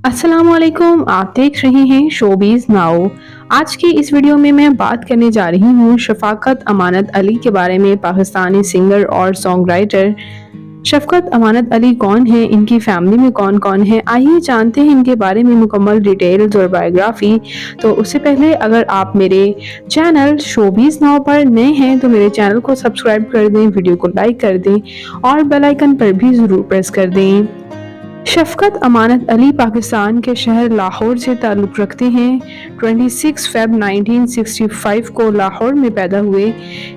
अस्सलामुअलैकुम, आप देख रहे हैं शोबीज नाउ। आज की इस वीडियो में मैं बात करने जा रही हूँ शफाकत अमानत अली के बारे में। पाकिस्तानी सिंगर और सॉन्ग राइटर शफकत अमानत अली कौन है, इनकी फैमिली में कौन कौन है, आइए जानते हैं इनके बारे में मुकम्मल डिटेल्स और बायोग्राफी। तो उससे पहले अगर आप मेरे चैनल शोबीज नाउ पर नए हैं तो मेरे चैनल को सब्सक्राइब कर दें, वीडियो को लाइक कर दें और बेल आइकन पर भी ज़रूर प्रेस कर दें। शफकत अमानत अली पाकिस्तान के शहर लाहौर से ताल्लुक़ रखते हैं। 26 फ़रवरी 1965 को लाहौर में पैदा हुए।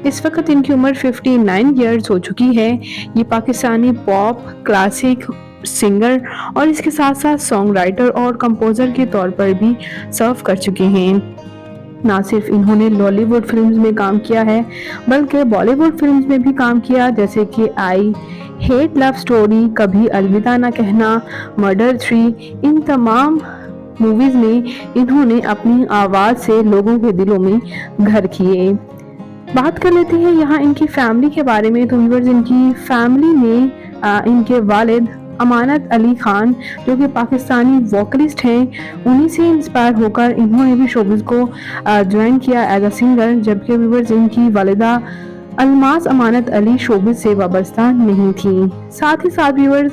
इस वक्त इनकी उम्र 59 ईयर्स हो चुकी है। ये पाकिस्तानी पॉप क्लासिक सिंगर और इसके साथ साथ सॉन्ग राइटर और कंपोज़र के तौर पर भी सर्व कर चुके हैं। ना सिर्फ इन्होंने लॉलीवुड फिल्म्स में काम किया है बल्कि बॉलीवुड फिल्म्स में भी काम किया, जैसे कि आई हेट लव स्टोरी, कभी अलविदा ना कहना, मर्डर 3। इन तमाम मूवीज़ में इन्होंने अपनी आवाज़ से लोगों के दिलों में घर किए। बात कर लेते हैं यहाँ इनकी फैमिली के बारे में। तो व्यूअर्स, इनकी फैमिली में इनके वालिद अमानत अली खान जो कि पाकिस्तानी वोकलिस्ट हैं, उन्हीं से इंस्पायर होकर इन्होंने भी शोबिज़ को ज्वाइन किया एज अ सिंगर। जबकि व्यूअर्स, इनकी वालिदा अलमास अमानत अली शोबिज़ से वाबस्ता नहीं थी। साथ ही साथ व्यूअर्स,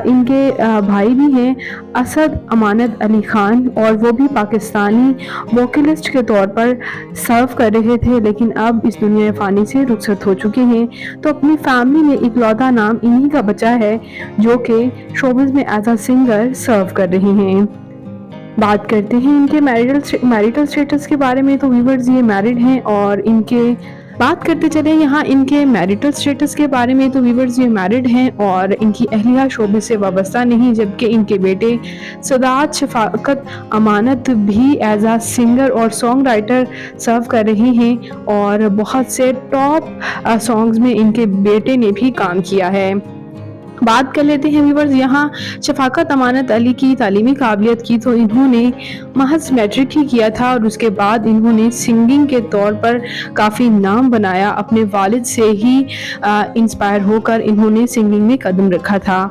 इनके भाई भी हैं असद अमानत अली खान, और वो भी पाकिस्तानी वोकलिस्ट के तौर पर सर्व कर रहे थे, लेकिन अब इस दुनिया फ़ानी से रुखसत हो चुके हैं। तो अपनी फैमिली में इकलौता नाम इन्हीं का बचा है जो कि शोबिज़ में एज अ सिंगर सर्व कर रहे हैं। बात करते हैं इनके मैरिटल स्टेटस के बारे में। तो व्यूअर्स, ये मैरिड हैं और इनके बात करते चले यहाँ इनके मैरिटल स्टेटस के बारे में। तो व्यूअर्स, ये मैरिड हैं और इनकी अहलिया शोबे से वाबस्ता नहीं, जबकि इनके बेटे सदात शफाकत अमानत भी एज आ सिंगर और सॉन्ग राइटर सर्व कर रहे हैं और बहुत से टॉप सॉन्ग्स में इनके बेटे ने भी काम किया है। बात कर लेते हैं व्यूअर्स यहाँ शफाकत अमानत अली की तालीमी काबिलियत की। तो इन्होंने महज मैट्रिक ही किया था और उसके बाद इन्होंने सिंगिंग के तौर पर काफ़ी नाम बनाया। अपने वालिद से ही इंस्पायर होकर इन्होंने सिंगिंग में कदम रखा था।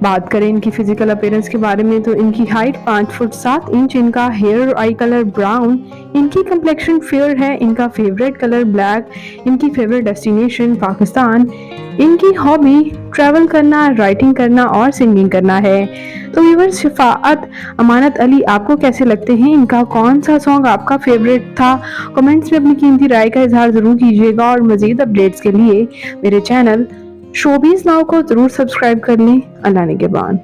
बात करें इनकी फिजिकल अपीयरेंस के बारे में तो इनकी हाइट 5 फुट 7 इंच, इनका हेयर और आई कलर ब्राउन, इनकी कम्प्लेक्शन फेयर है, इनका फेवरेट कलर ब्लैक, इनकी फेवरेट डेस्टिनेशन पाकिस्तान, इनकी हॉबी ट्रैवल करना, राइटिंग करना और सिंगिंग करना है। तो व्यूअर्स, शफाअत अमानत अली आपको कैसे लगते हैं? इनका कौन सा सॉन्ग आपका फेवरेट था? कमेंट्स में अपनी कीमती राय का इजहार ज़रूर कीजिएगा और मज़ीद अपडेट्स के लिए मेरे चैनल शोबीज नाउ को ज़रूर सब्सक्राइब कर लें। अल्लाह निगहबान।